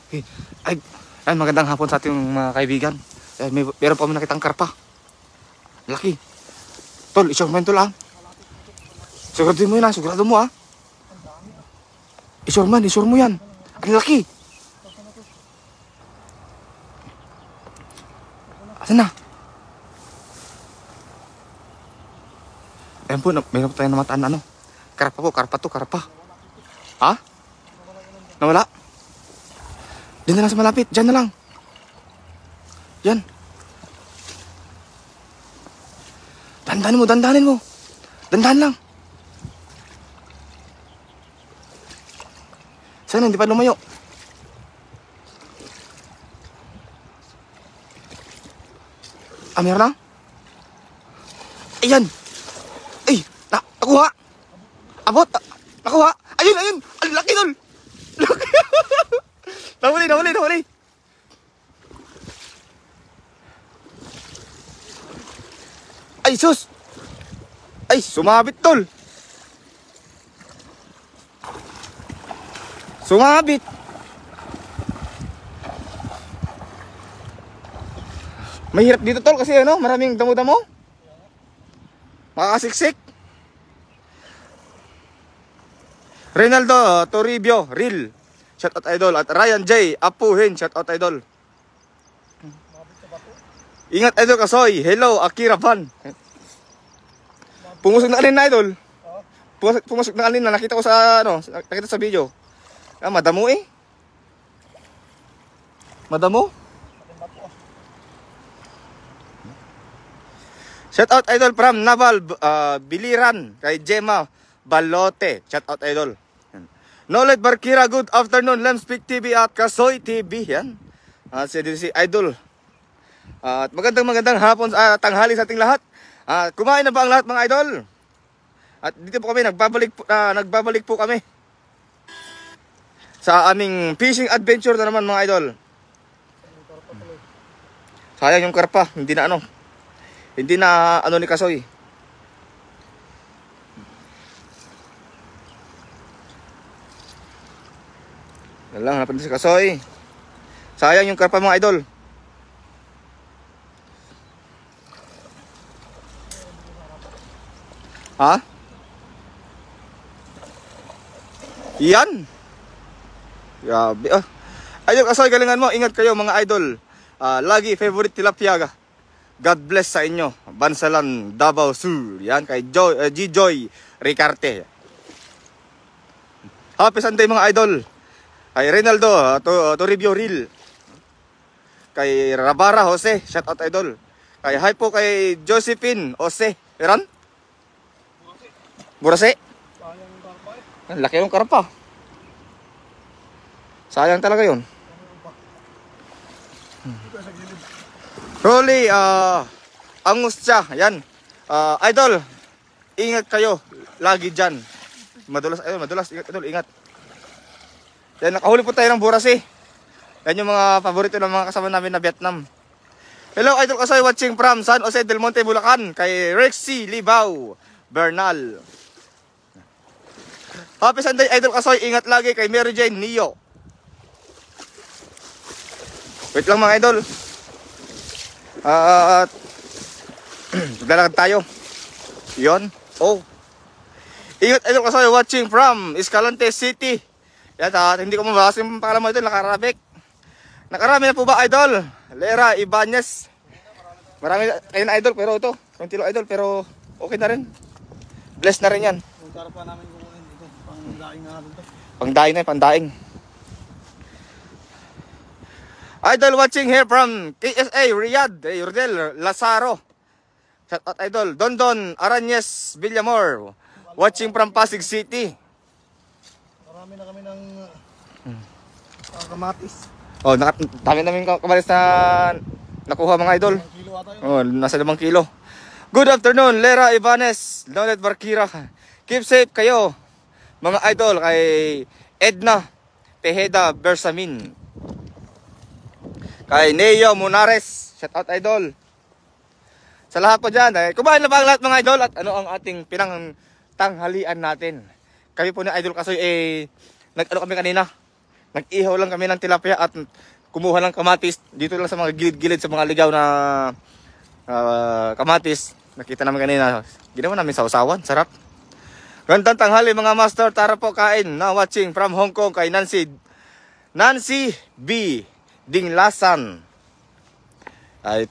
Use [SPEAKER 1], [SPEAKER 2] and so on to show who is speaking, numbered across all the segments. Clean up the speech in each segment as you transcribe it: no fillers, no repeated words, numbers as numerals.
[SPEAKER 1] Okay. Ay, magandang hapon sa ating mga kaibigan. Meron pa kami nakitang karpa. Laki. Tol, isure mo yun, tol, ha? Sigurado mo yun, ha? Sigurado mo, ha? Isure mo yan. Ang laki. Asan na? Ayan po, mayroon po tayong namataan na ano. Karpa. Ha? Nawala? Diyan na lang sa malapit. Diyan na lang. Yan. Dandanin mo. Dandahan lang. Sana hindi pa lumayo. Meron na? Ayan. Ay, nakuha. Abot. Nakuha. Ayun. Ang laki nun. Laki. Nahuli. Ay, sus. Ay, sumabit, tol. Sumabit. Mahirap dito, tol, kasi ano, maraming damo-damo. Makakasiksik. Reynaldo Toribio, Real. Shout out idol. At Ryan J. Apuhin, shout out idol. Ingat idol Kasoy. Hello, Akira Van. Pumusok na kanina idol. Pumusok na kanina. Nakita ko sa ano, nakita sa video. Madamo eh. Madamo. Shout out idol from Naval Biliran kay Gemma Balote. Shout out idol. Nolet Barkira, good afternoon. Lemspeak TV at Kasoy TV. Yan. Si idol. At magandang hapon, tanghali sa ating lahat. Kumain na ba ang lahat mga idol? At dito po kami, nagbabalik po kami sa aming fishing adventure na naman mga idol. Sayang yung karpa, hindi na ano ni Kasoy. Lang hanapin si Kasoy. Sayang yung karpa mga idol. Ha? Yan. Grabe Idol Kasoy, galingan mo. Ingat kayo mga idol. Lagi favorite tilapia. God bless sa inyo. Bansalan, Davao Sur. Yan kay G-Joy Ricarte. Happy Sunday mga idol. Kay Reynaldo Toribio Real. Kay Rabara Jose, shout out idol. Kay hi po kay Josephine Jose. Eran? Burase. Sayang yung karpa eh. Laki yung karpa. Sayang talaga yun. Rolly, angus siya. Yan. Idol, ingat kayo. Lagi dyan. Madulas. Ingat idol, ingat. Yan, nakahuli po tayo ng burase. Yan yung mga paborito ng mga kasama namin na Vietnam. Hello, Idol Kasoy, watching from San Jose del Monte, Bulacan. Kay Rexy Libao Bernal. Happy Sunday, Idol Kasoy. Ingat lagi kay Mary Jane Nio. Wait lang mga idol. Maglalakad tayo. Yon. Ingat Idol Kasoy, watching from Escalante City. Yan, hindi ko mabasa yung pangalan mo ito, nakarabik. Nakarami na po ba, idol? Lera Ibanez. Marami kayo na idol, pero ito, konti lang idol, pero okay na rin. Bless na rin yan. Yung karpa namin kukunin dito, pangdaing na natin ito. Pangdaing. Idol watching here from KSA, Riyadh, Yurdel Lazaro. Shout out idol. Dondon Aranyes Villamor. Watching from Pasig City. Marami na kami ng kamatis. Dami namin kamatis na nakuha mga idol. Nasa 5 kilo. Good afternoon, Lera Ibanez, Nolet Barkira. Keep safe kayo, mga idol, kay Edna Tejeda Bersamin. Kay Neo Munares, shout out idol. Sa lahat po dyan, kumain na ba ang lahat mga idol? At ano ang ating pinangtanghalian natin? Kami po ni Idol Kasoy, nag-ano kami kanina? Nag-ihaw lang kami ng tilapia at kumuha ng kamatis. Dito lang sa mga gilid-gilid sa mga ligaw na kamatis. Nakita namin kanina. Ginawa namin sausawan. Sarap. Gandang tanghali mga master. Tara po kain. Now watching from Hong Kong kay Nancy B. Dinglasan.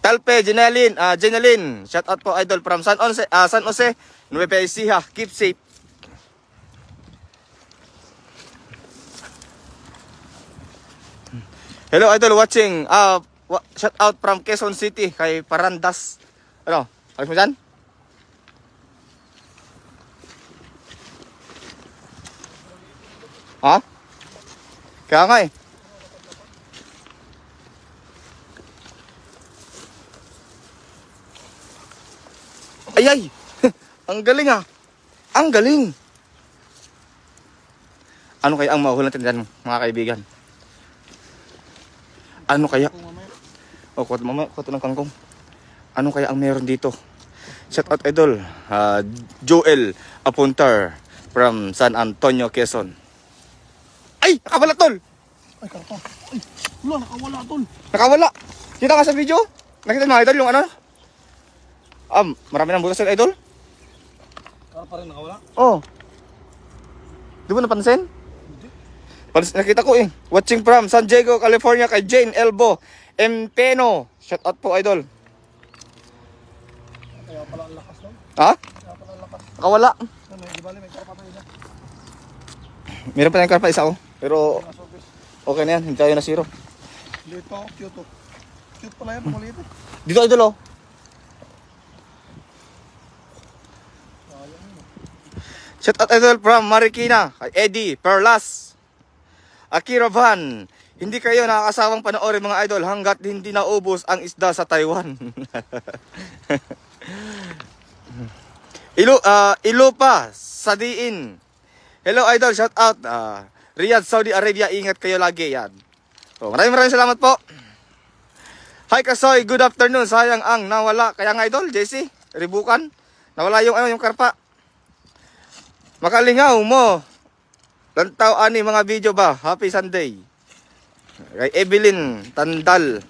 [SPEAKER 1] Talpe Jeneline. Shout out po idol from San Jose, Nueva Ecija. Keep safe. Hello idol watching. Shout out from Quezon City kay Parandas. Ano? Alis mo dyan? Ha? Kaya nga eh. Ay! Ang galing ah. Ang galing. Ano kaya ang mahuhulan natin dyan mga kaibigan? Ano kaya? Kuha ng kangkong. Ano kaya ang meron dito? Shout out idol. Joel Apuntar from San Antonio, Quezon. Ay! Nakawala tol!
[SPEAKER 2] Ay, karpa. Ay, wala, nakawala tol.
[SPEAKER 1] Nakawala! Kita ka sa video? Nakita mo idol yung ano? Marami ng butas yun idol?
[SPEAKER 2] Karpa rin nakawala?
[SPEAKER 1] Oh. Di mo napansin? Nakita ko eh. Watching from San Diego, California kay Jane Elbo Empeno. Shout out po idol.
[SPEAKER 2] Kaya pala ang lakas tol.
[SPEAKER 1] Ha?
[SPEAKER 2] Kaya pala ang lakas.
[SPEAKER 1] Nakawala.
[SPEAKER 2] Di bali, may karpa tayo na.
[SPEAKER 1] Meron pa tayong karpa isa oh. Pero okay na yan. Hindi tayo na zero.
[SPEAKER 2] Liit pa ako, cute oh. Cute pala yan, maliit eh.
[SPEAKER 1] Dito idol oh. Shout out idol from Marikina kay Eddie Perlas. Akira Van, hindi kayo nakakasawang panoorin mga idol hanggat hindi naubos ang isda sa Taiwan. Ilupa, Sadiin. Hello idol, shout out. Riyadh, Saudi Arabia, ingat kayo lagi yan. So, maraming salamat po. Hi Kasoy, good afternoon. Sayang ang nawala. Kaya nga idol, JC, ribukan. Nawala yung karpa. Makalingaw mo. Lantaw ani mga video ba? Happy Sunday. Kay Evelyn Tandal.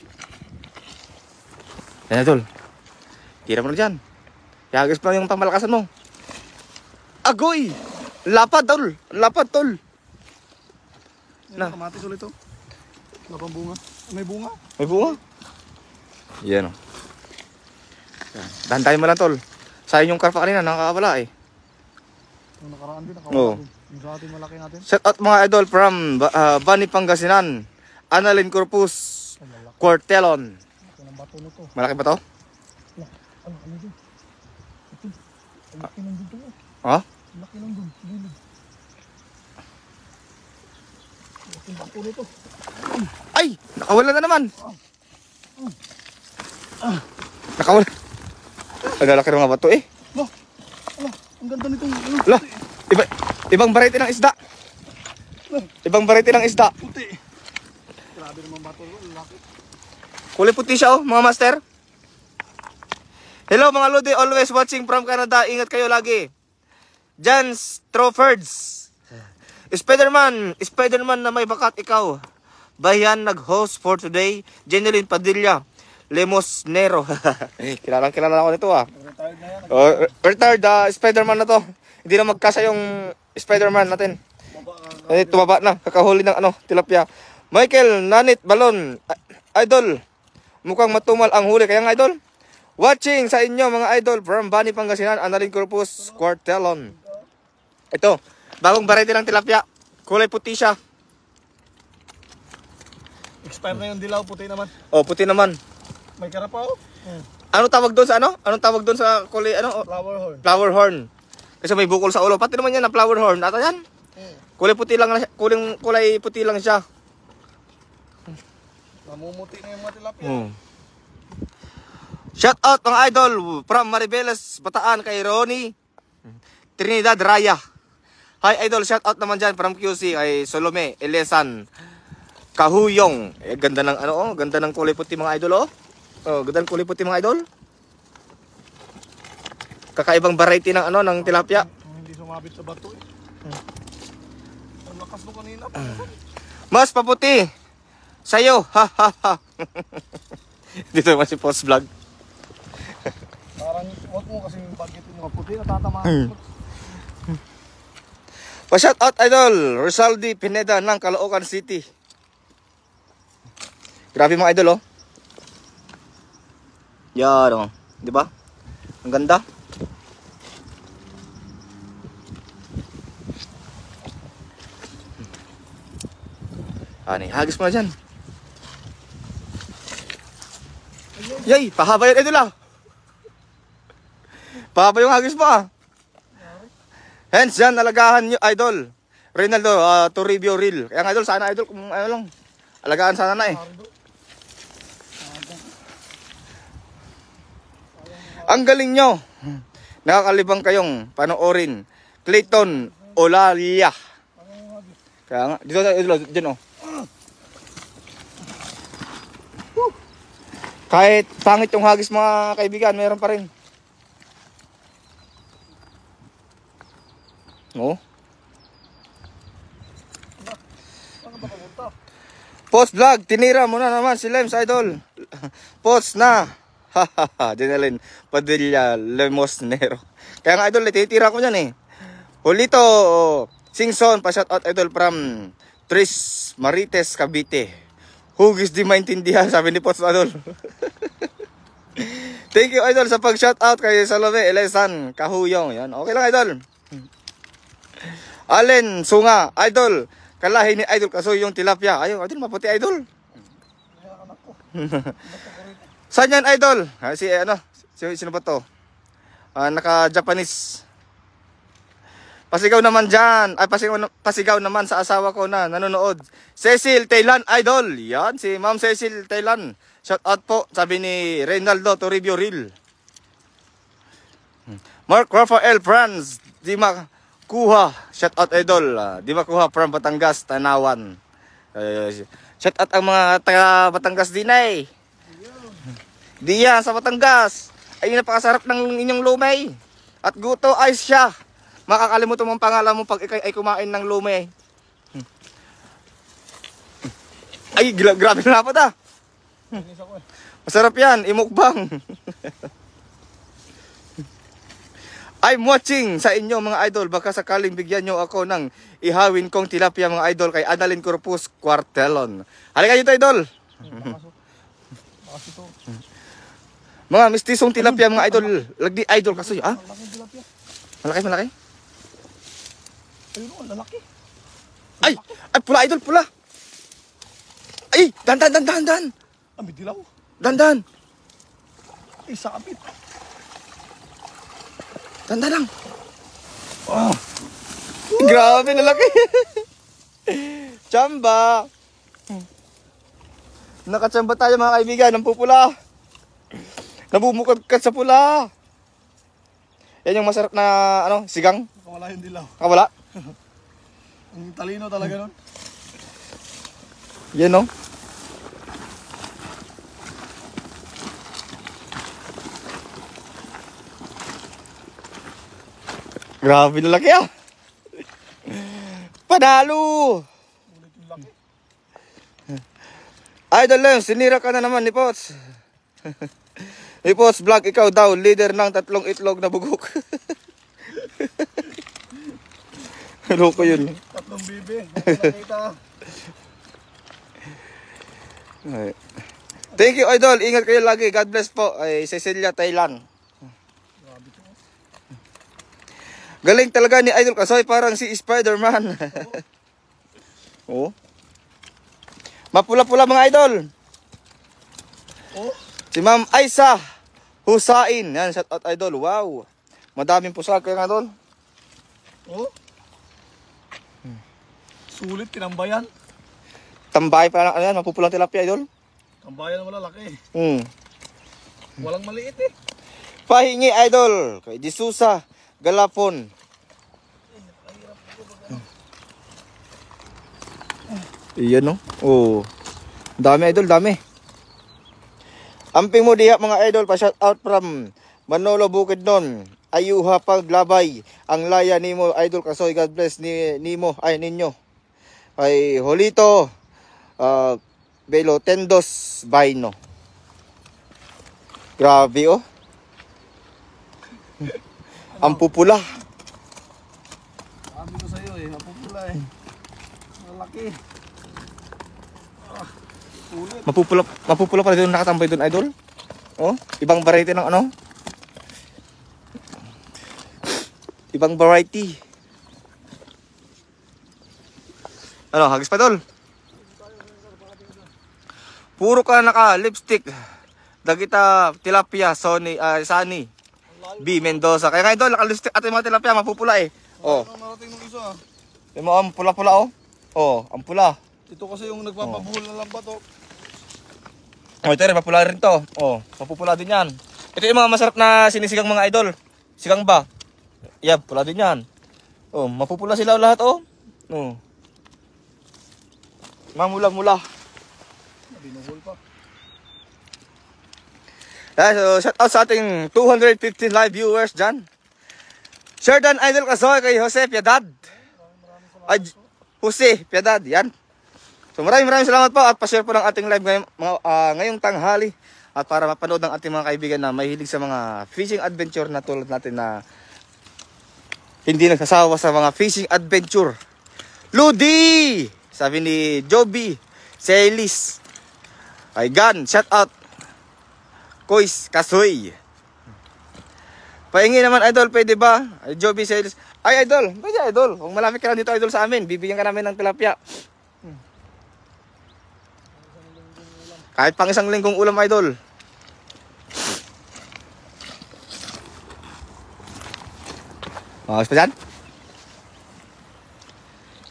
[SPEAKER 1] Yan idol. Tira mo na dyan. Yagis pa yung pamalakasan mo. Agoy! Lapad tol. Lapad tol.
[SPEAKER 2] Na. Kamatis ulit to. Lapang bunga. May bunga?
[SPEAKER 1] May bunga? Yan o. Dahan-dahin mo lang tol. Sayang yung karpa kanina. Nakakawala eh.
[SPEAKER 2] Yung nakaraan din.
[SPEAKER 1] Oo.
[SPEAKER 2] Yung sa ating malaki natin.
[SPEAKER 1] Shout out mga idol from Bani Pangasinan. Annalyn Corpus Quartelon.
[SPEAKER 2] Ang bato nito.
[SPEAKER 1] Malaki ba to?
[SPEAKER 2] Ano dun? Ito. Ang laki ng dun to.
[SPEAKER 1] Ha?
[SPEAKER 2] Ang laki ng dun. Gilid. Ang bato nito.
[SPEAKER 1] Ay! Nakawala na naman! Nakawala. Ang lalaki ng mga bato eh.
[SPEAKER 2] Ang ganda nitong ano.
[SPEAKER 1] Lah, ibang variety ng isda. Ibang variety ng isda.
[SPEAKER 2] Puti. Grabe naman bato ko, laki.
[SPEAKER 1] Kulay puti siya oh, mga master. Hello mga Lodi, always watching from Canada. Ingat kayo lagi. Jan Stroffords. Spiderman na may bakat ikaw. Bayan nag-host for today. Jeneline Padilla. Lemosnero. Kilala ako nito ah.
[SPEAKER 2] Retired na yan.
[SPEAKER 1] Retired Spiderman na to. Hindi na magkasa yung Spiderman natin. Tumaba na. Kakahuli ng tilapia. Michael Nanit Balon. Idol. Mukhang matumal ang huli. Kaya nga idol. Watching sa inyo mga idol from Bani Pangasinan. Annalyn Corpus Quartelon. Ito. Bagong variety ng tilapia. Kulay puti siya.
[SPEAKER 2] Expire na yung dilaw, puti naman.
[SPEAKER 1] Oh, puti naman.
[SPEAKER 2] May karapa oh.
[SPEAKER 1] Anong tawag doon sa Anong tawag doon sa kulay
[SPEAKER 2] Flower horn.
[SPEAKER 1] Flower horn. Kasi may bukol sa ulo. Pati naman yan na flower horn. Ata yan. Kulay puti lang kulay puti lang siya.
[SPEAKER 2] Namumuti na yung mga tilapia.
[SPEAKER 1] Shout out mga idol from Maribeles, Bataan kay Ronnie Trinidad Raya. Hi idol, shout out naman dyan from QC kay Solome Elesan Kahuyong. Ganda ng ganda ng kulay puti mga idol oh. Ganda ng kulay puti mga idol. Kakaibang variety ng ng tilapia.
[SPEAKER 2] Hindi sumabit sa bato eh. Ang lakas mo kanina.
[SPEAKER 1] Mas paputi. Sa'yo. Ha ha ha. Dito naman si Post Vlog.
[SPEAKER 2] Parang wag mo kasi bagit yung maputi, natatamaan.
[SPEAKER 1] Pa-shout out idol, Rizaldi Pineda ng Caloocan City. Grabe mga idol oh. Yan oh, di ba? Ang ganda. Ani, hagis mo na dyan. Yay, pahaba yan idol ah. Pahaba yung hagis mo ah. Hence yan, alagahan nyo idol. Reynaldo, Toribio Reel. Kaya idol, sana idol, kung ano lang. Alagaan sana na eh. Ang galing nyo. Nakakalibang kayong panoorin. Clayton Olalia. Kaya nga, dito idol, dyan oh. Kahit pangit yung hagis mga kaibigan, meron pa rin. Oh. Post vlog, tinira mo na naman si Lems idol. Post na. Hahaha, Dinalin Padilla Lemosnero. Kaya nga idol, titira ko niyan eh. Julito Singson, pa-shout out idol from Tris Marites, Cavite. Hugis di maintindihan, sabi ni Post idol. Thank you idol sa pag-shout out kay Salome Elesan Kahuyong. Yan, okay lang idol. Allen Sunga, idol. Kalahi ni idol kasoy yung tilapia. Ayun, idol maputi idol. Saan yan idol? Si ano? Sino ba to? Naka-Japanese. Pasigaw naman dyan. Ay, pasigaw naman sa asawa ko na nanonood. Cecil Taylan idol. Yan, si Ma'am Cecil Taylan. Shout out po, sabi ni Reynaldo Toribio Reel. Mark Rafael Franz, di makuha. Shout out idol. Di makuha from Batangas, Tanawan. Shout out ang mga taga Batangas din eh. Di yan, sa Batangas. Ay napakasarap ng inyong lumay. At guto ay siya. Makakalimutan mong pangalan mo pag ikay ay kumain ng lumay. Ay, grabe na dapat ah. Masarap yan, imukbang. I'm watching sa inyo mga idol. Baka sakaling bigyan nyo ako ng ihawin kong tilapia mga idol kay Annalyn Corpus Quartelon. Halika dito idol. Mga mistisong tilapia mga idol. Lagdi idol kaso ah? Malaki.
[SPEAKER 2] Ayun, lalaki.
[SPEAKER 1] Ay, pula idol, pula. Ay, dandan.
[SPEAKER 2] Ah, may dilaw.
[SPEAKER 1] Dandan.
[SPEAKER 2] Isa kapit.
[SPEAKER 1] Dandan lang. Oh. Grabe, lalaki. Chamba. Nakachamba tayo mga kaibigan, ng pupula. Nabumukadkad sa pula. Yan yung masarap na ano, sigang.
[SPEAKER 2] Wala yung dilaw.
[SPEAKER 1] Wala.
[SPEAKER 2] Ang talino talaga nun.
[SPEAKER 1] Yan no. Grabe na laki ah. Panalo.
[SPEAKER 2] Ulit yung laki.
[SPEAKER 1] Idol Lem, sinira ka na naman ni Pots. Ni Pots Vlog, ikaw daw, leader ng 3 itlog na bugok. Loko yun.
[SPEAKER 2] 3 bibi. Nakita.
[SPEAKER 1] Thank you idol, ingat kayo lagi. God bless po. Ay Cecilia Thailand. Galing talaga ni Idol Kasoy, parang si Spider-Man. Oh. Mapula-pula mga idol.
[SPEAKER 2] Oh.
[SPEAKER 1] Si Ma'am Aisa Husain. Yan, shout out idol. Wow. Madaming pusag kaya nga idol.
[SPEAKER 2] Oh. Sulit, tinambayan.
[SPEAKER 1] Tambay pa lang, ano yan, mapupulang tilapia idol.
[SPEAKER 2] Tambayan wala laki. Walang maliit eh.
[SPEAKER 1] Pahingi idol. Kay Disusa Galapon. Iyan no. Oh. Dami idol, dami. Amping mo diha mga idol, pa shout out from Manolo Bukidnon. Ayuha paglabay ang laya nimo idol Kasoy. God bless ni nimo ay ninyo. Kay Holito Belo Tendos Baino. Grabe oh. Ang pupula.
[SPEAKER 2] Sabi ko sa'yo eh, napupula eh. Malaki. Ulit.
[SPEAKER 1] Mapupula pala doon nakatambay doon, idol. Oh, ibang variety ng ano? Ibang variety. Ano, hagis pa dol? Puro ka naka-lipstick. Dagita tilapia, Sunny B. Mendoza. Kaya nga idol, naka-lipstick at yung mga tilapia, mapupula eh. Oh.
[SPEAKER 2] Ano narating ng isa ah?
[SPEAKER 1] Yung mga ang pula-pula oh. Oh, ang pula.
[SPEAKER 2] Ito kasi yung nagpapabuhol na lambat oh.
[SPEAKER 1] Oh, ito rin, mapula rin to. Oh, mapupula din yan. Ito yung mga masarap na sinisigang mga idol. Sigang ba? Yeah, pula din yan. Oh, mapupula sila lahat oh. Oh. Mamula-mula.
[SPEAKER 2] Binuhol pa.
[SPEAKER 1] So, shout out sa ating 215 live viewers dyan. Sheridan Idol Kasoy kay Jose Piedad. Ay, Jose Piedad, yan. So maraming salamat po at pa-share po ng ating live ngayong tanghali. At para mapanood ng ating mga kaibigan na mahilig sa mga fishing adventure na tulad natin na hindi nagsasawa sa mga fishing adventure. Ludi! Sabi ni Joby Celis. Ay Gan, shout out. Kois Kasoy. Pahingi naman idol, pwede ba? Ay, Joby Celis. Ay idol, pwede idol. Kung malapit ka lang dito idol sa amin, bibigyan ka namin ng tilapia. Kahit pang isang linggong ulam idol. Maagos pa dyan?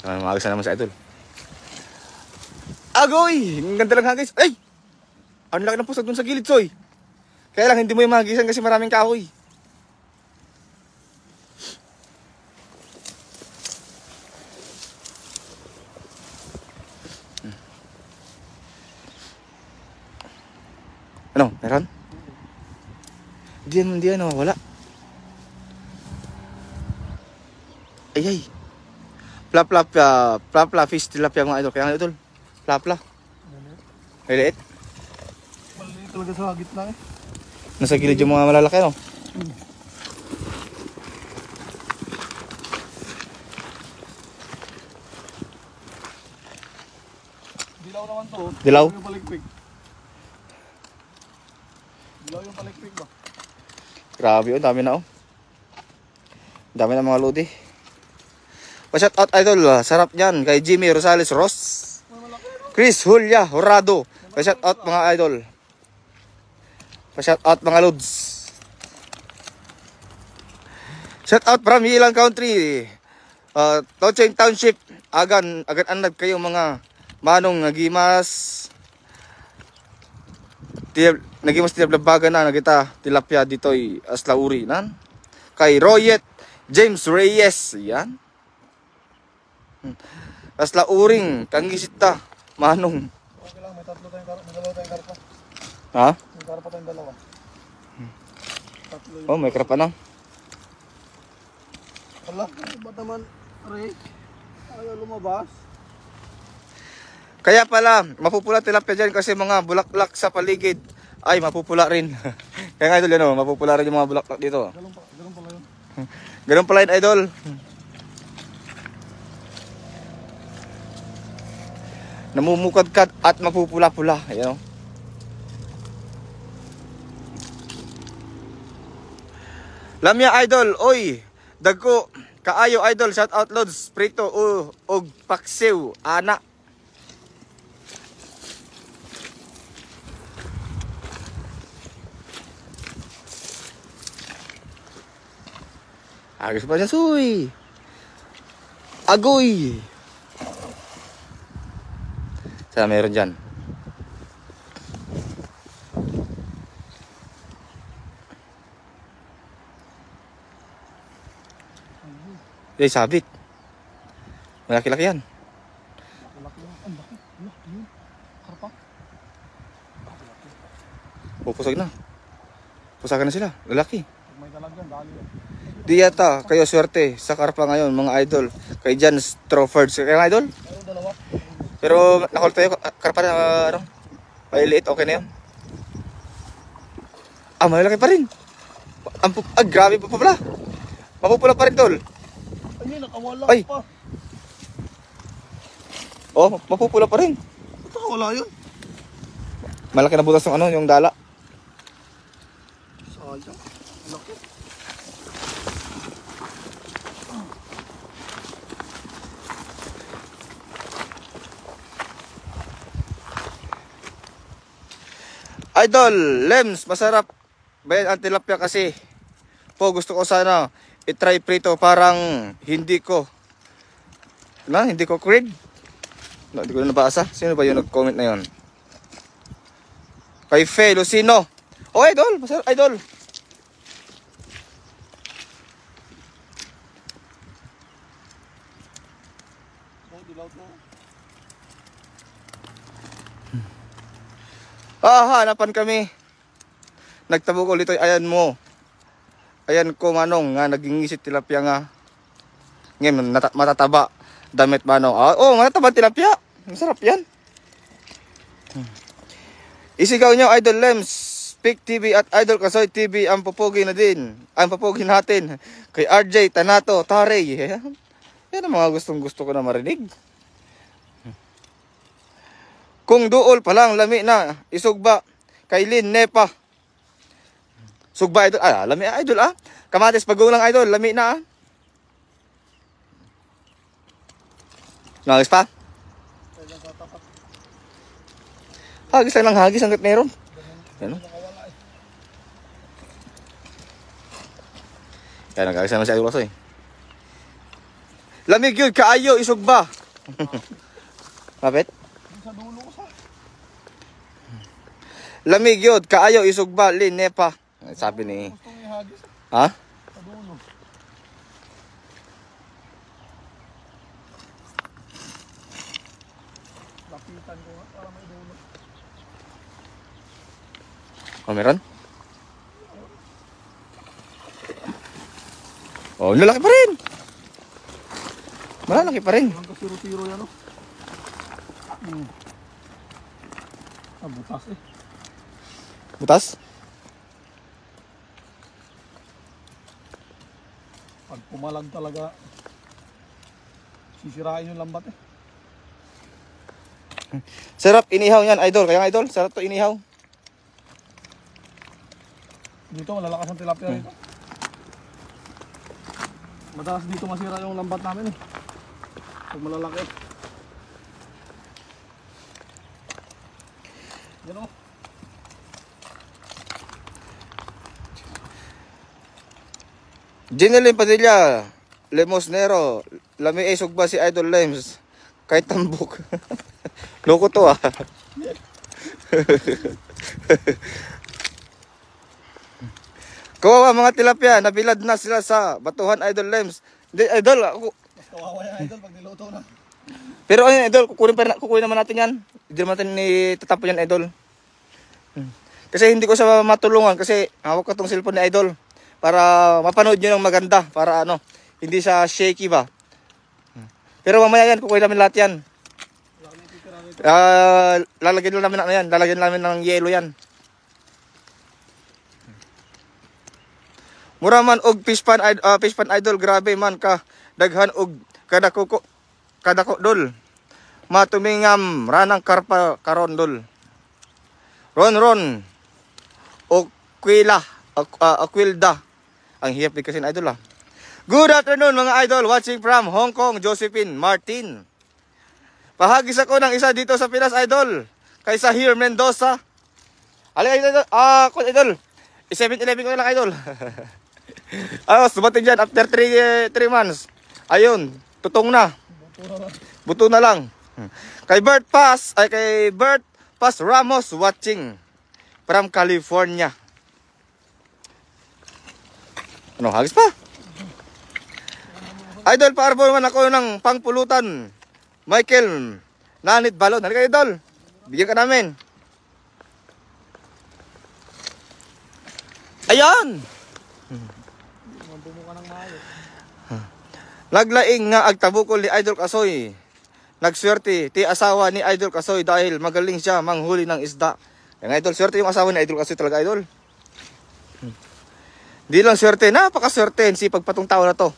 [SPEAKER 1] Maagos na naman sa idol. Agoy! Ang ganda lang hagis. Ay! Ang laki ng pusag dun sa gilid, Soy. Kaya lang hindi mo yung mahagisan kasi maraming kahoy. Ano? Meron? Hindi yan, wala. Ay. Plapla fish tilapia mga idol. Kaya nga idol. Plapla. Ay, liit.
[SPEAKER 2] Maliit talaga sa gitna eh.
[SPEAKER 1] Nasa gilid yung mga malalaki, no?
[SPEAKER 2] Dilaw naman to.
[SPEAKER 1] Dilaw?
[SPEAKER 2] Yung palikpik. Dilaw yung palikpik ba?
[SPEAKER 1] Grabe, dami na, oh. Dami na mga lodi. Pa-shout out idol, sarap niyan kay Jimmy Rosales Ross. Chris Julia Horado. Pa-shout out mga idol. Pa-shout out mga lods. Shout out from Hilang Country. Tocheng Township. Agan anad kayo mga manong nagimas. Nagimas tilapia na nagita tilapia ditoy Aslauri nan. Kay Royet James Reyes, yan. Aslauring kangisita manong.
[SPEAKER 2] Okay lang, may tatlo tayong karpa, may dalawa tayong karpa.
[SPEAKER 1] Ha?
[SPEAKER 2] May karpa tayong dalawa. Tatlo yun.
[SPEAKER 1] Oh, may karapa na.
[SPEAKER 2] Wala, ba't naman, Ray? Ayaw lumabas.
[SPEAKER 1] Kaya pala, mapupula tilapia dyan kasi mga bulaklak sa paligid ay mapupula rin. Kaya nga idol yan o, mapupula rin yung mga bulaklak dito.
[SPEAKER 2] Ganun pala yun.
[SPEAKER 1] Ganun pala yun idol. Namumukadkad at mapupula-pula. Ayan o. Lamya idol, oy, dagko, kaayo idol, shout out loads, prito, og paksiw, ana. Agos pa siya, suy. Agoy. Sana meron dyan. Ay, sabit. Malaki-laki yan.
[SPEAKER 2] Malaki yun. Ang laki. Laki yun. Karpa.
[SPEAKER 1] Pupusag na. Pusagan na sila. Lalaki.
[SPEAKER 2] Pag may dalag yan, dali yan.
[SPEAKER 1] Di yata kayo swerte sa karpa ngayon mga idol. Kay Jan Strawfords. Kaya nga idol?
[SPEAKER 2] Meron dalawa.
[SPEAKER 1] Pero nakul tayo, karpa na, ano, maliliit, okay na yun. Ah, malalaki pa rin. Grabe pa pala. Mapupula pa rin, tol.
[SPEAKER 2] Ayun, nakawala
[SPEAKER 1] Ay.
[SPEAKER 2] pa.
[SPEAKER 1] Oh, mapupula pa rin.
[SPEAKER 2] Nakawala yun.
[SPEAKER 1] Malaki na butas yung ano, yung dala.
[SPEAKER 2] Sayang. Laki.
[SPEAKER 1] Idol, Lems, masarap. Bayan ang tilapia kasi. Po, gusto ko sana i-try prito, parang hindi ko creed. No, hindi ko na nabasa. Sino ba yung nag-comment na yun? Kay Fe Lucino. Oh, idol, masarap, idol.
[SPEAKER 2] Oh, dilaw to.
[SPEAKER 1] Hanapan kami. Nagtabukol ito, ayan mo. Ayan ko manong nga nagingisit tilapia nga. Ngayon matataba damit manong. Matataba tilapia. Masarap yan. Isigaw nyo Idol Lems, Speak TV at Idol Kasoy TV ang pupugi na din. Ang pupugi natin kay RJ Tanato Tarey. Yan ang mga gusto ko na marinig. Kung duol pa lang lami na isugba kay Lin Nepa. Sugba idol. Lami idol Kamatis pagulang idol, lami na Nagis pa? Hagis lang ng hagis hanggat meron. Yan o. Yan, nagagis naman si Idol Kasoy. Lamig yun, kaayo, isugba. Kapit?
[SPEAKER 2] Sa dulo ko sa.
[SPEAKER 1] Lamig yun, kaayo, isugba, Lin Nepa. Sabi ni...
[SPEAKER 2] Gustong ihagis.
[SPEAKER 1] Ha?
[SPEAKER 2] Sa dulo. Lapitan ko nga para may dulo.
[SPEAKER 1] Meron? Lalaki pa rin. Malalaki pa rin.
[SPEAKER 2] Ang kasiro-tiro yan o. Butas eh.
[SPEAKER 1] Butas?
[SPEAKER 2] Pag pumalag talaga, sisirain yung lambat eh.
[SPEAKER 1] Sarap inihaw yan, Idol. Kaya nga, Idol, sarap to inihaw.
[SPEAKER 2] Dito malalakas ang tilapia rito. Madalas dito masira yung lambat namin eh. Pag malalaki. Yan o.
[SPEAKER 1] Ginelin Padilla, Lemosnero, lami ay sugba si Idol Lems. Kahit tambok. Loko to Kawawa mga tilapia, nabilad na sila sa batuhan Idol Lems. Hindi, Idol, ako.
[SPEAKER 2] Mas kawawa yan idol pag niluto na.
[SPEAKER 1] Pero ayun, Idol, kukunin naman natin yan. Hindi naman natin itatapon yan, Idol. Kasi hindi ko siya matulungan kasi hawak ko tong cellphone ni Idol. Para mapanood nyo ng maganda. Para hindi siya shaky ba. Pero mamaya yan, kukunin namin lahat yan. Lalagyan namin yan. Lalagyan namin ng yelo yan. Mura man og fish pan idol, grabe man ka daghan og kadako dol. Matumingam ranang karpa karon dol. Ron Aquilda. Ang hiyap kasi idol Good afternoon mga idol, watching from Hong Kong, Josephine Martin. Pahagis ako ng isa dito sa Pinas idol. Kay Sahir Mendoza. Alay idol, idol. 7-11 ko na lang idol. Sumating dyan after 3 months. Ayun, tutong na. Buto na lang. Kay Bert Pass Ramos watching from California. Hagis pa? Idol, paarbol man ako ng pangpulutan. Michael Nanit Balon. Halika idol. Bigyan ka namin. Ayan. Naglaing nga agtabukol ni Idol Kasoy. nagswerte, ti asawa ni Idol Kasoy dahil magaling siya manghuli ng isda. Yan idol, swerte yung asawa ni Idol Kasoy talaga idol. Di lang swerte, napakaswerte si pagpatong tao na to.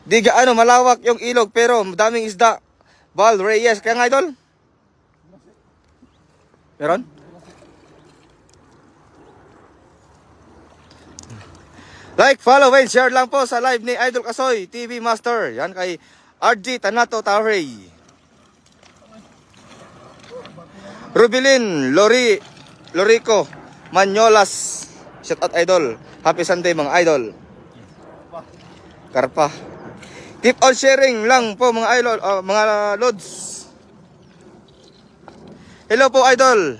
[SPEAKER 1] Di gaano malawak yung ilog pero daming isda. Val Reyes, kaya nga idol? Meron? Like, follow, and share lang po sa live ni Idol Kasoy TV Master. Yan kay RG Tanato Taurey. Rubilin Lorico Manyolas. Shout out idol. Happy Sunday mga idol. Karpa. Keep on sharing lang po mga idol, mga lods. Hello po idol.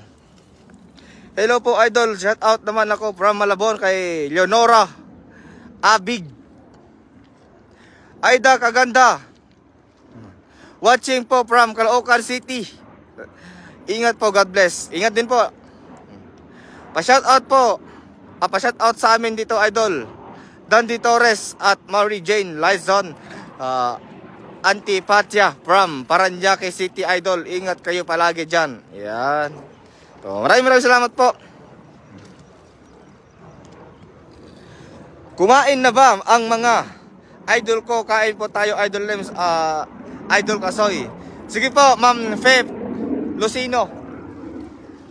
[SPEAKER 1] Hello po idol. Shout out naman ako from Malabon kay Leonora Abig. Aida Kaganda. Watching po from Caloocan City. Ingat po, God bless. Ingat din po. Pa-shoutout po. Pa-shoutout sa amin dito, idol. Dandy Torres at Maury Jane Lizon. Antipatia from Paranaque City, idol. Ingat kayo palagi dyan. Yan. So, maraming salamat po. Kumain na ba ang mga idol ko? Kain po tayo, Idol Lems, Idol Kasoy. Sige po, Ma'am Feb Lucino.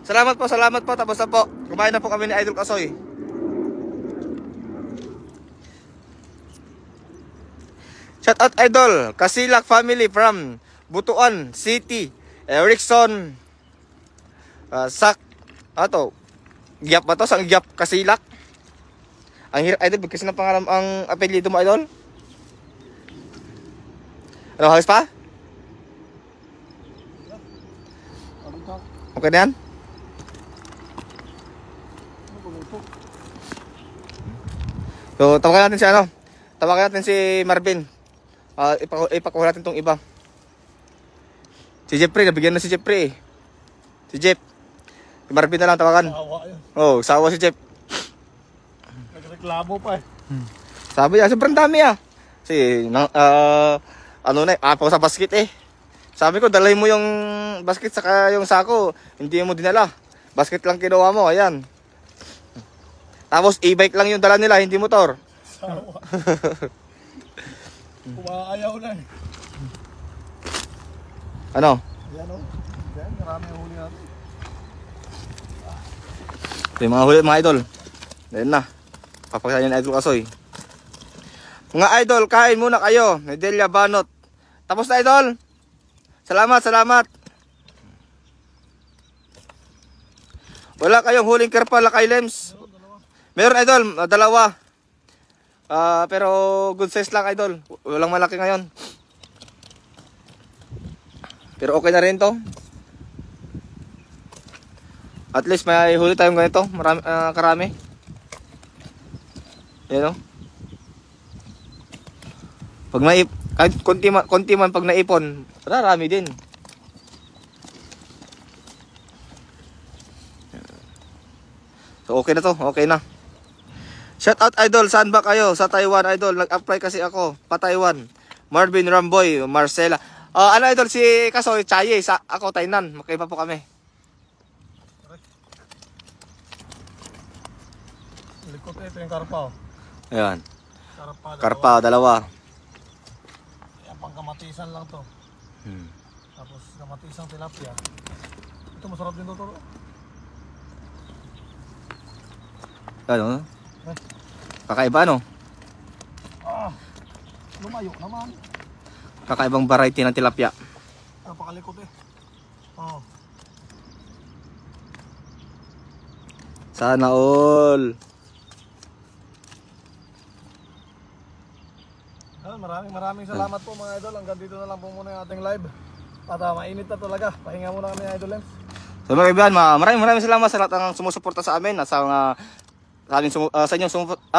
[SPEAKER 1] Salamat po. Tapos na po. Kumain na po kami ni Idol Kasoy. Shout out idol, Kasilak family from Butuan City. Erickson. Gyap ba to? Sang Gyap Kasilak. Ang hirap idol, kasi na pangalan ang apelyido mo idol? Ano, hagis pa? Okay na yan? So, tawagan natin si ano? Tawagan natin si Marvin. Ipakuha natin tong iba. Si Jeffrey, nabigyan na si Jeffrey. Si Jeff. Si Marvin na lang tawagan. Oh, sawa si Jeff.
[SPEAKER 2] Nagreklamo pa eh.
[SPEAKER 1] Sabi niya, sobrang dami ah. Kasi, apaw sa basket eh. Sabi ko, dalhin mo yung basket saka yung sako. Hindi mo dinala. Basket lang kinuha mo, ayan. Tapos e-bike lang yung dala nila, hindi motor.
[SPEAKER 2] Sawa. Kumaayaw na eh.
[SPEAKER 1] Ano?
[SPEAKER 2] Yan o. Yan, marami ang huli natin.
[SPEAKER 1] Ito yung mga huli mga idol. Ayan na. Papakita niya ni Idol Kasoy. Mga idol, kain muna kayo. Nedelia Banot. Tapos na idol. Salamat. Wala kayong huling karpa, lakay lems. Meron idol, dalawa. Pero good size lang idol. Walang malaki ngayon. Pero okay na rin to. At least may huli tayong ganito. Marami, karami. Yan o. Pag kahit konti man pag naipon, marami din. So okay na to, okay na. Shout out idol, saan ba kayo? Sa Taiwan idol, nag-apply kasi ako, pa Taiwan. Marvin Ramboy, Marcela. Ano idol, si Kasoy, Chaye, ako Tainan, magkaiba po kami.
[SPEAKER 2] Likot ito yung karpa oh.
[SPEAKER 1] Ayan.
[SPEAKER 2] Karpa,
[SPEAKER 1] Karpa, dalawa.
[SPEAKER 2] Yan, pang kamatisan lang to. Tapos kamatisang tilapia. Ito masarap din to.
[SPEAKER 1] Ano? Kakaiba ano?
[SPEAKER 2] Lumayo naman.
[SPEAKER 1] Kakaibang variety ng tilapia.
[SPEAKER 2] Napakalikot eh. Oh.
[SPEAKER 1] Sana all.
[SPEAKER 2] Maraming salamat po mga idol. Hanggang dito na lang po muna yung ating live. At mainit na talaga. Pahinga muna kami Idol Lems.
[SPEAKER 1] So mga kaibigan, maraming salamat sa lahat ng sumusuporta sa amin at sa mga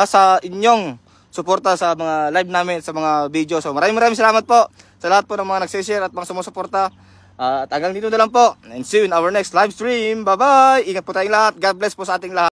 [SPEAKER 1] sa inyong suporta sa mga live namin, sa mga video. So maraming salamat po sa lahat po ng mga nagsishare at mga sumusuporta. At hanggang dito na lang po. And see you in our next live stream. Bye bye. Ingat po tayong lahat. God bless po sa ating lahat.